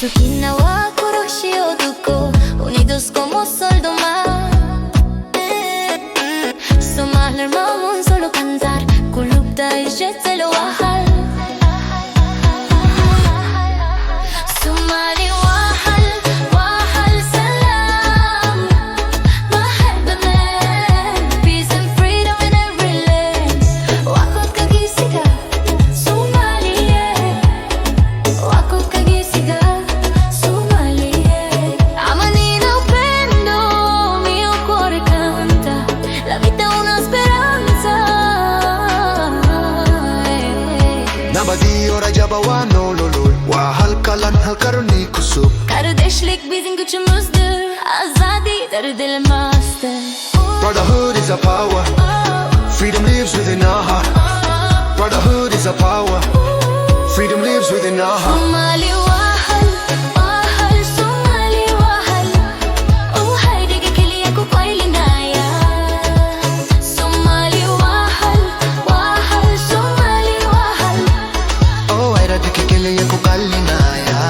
Tu ginawa ko Roshiodo ko, unidos como sol do mar. Somalar mamun solo cantar, kulubda ijetelo wahal. Somali wahal, wahal salam. Mahabbaman, peace and freedom in every land. Wakot kagisiga, Somali wakot kagisiga, Somali Amanina upendo, mio cuore canta. La vita è una speranza. Nabadi ora jabawano lolol Wahal kalan halkarni kusub Kardeşlik bizim gücümüzdür. Azadi derdil master. Brotherhood is a power Freedom lives within our heart Brotherhood is a power Freedom lives within our heart Somali wahal, wahal, Somali wahal. Oh haydi gekeli ako pailinaya. Somali wahal, wahal, Somali wahal. Oh ay radiki kele yako kalinaya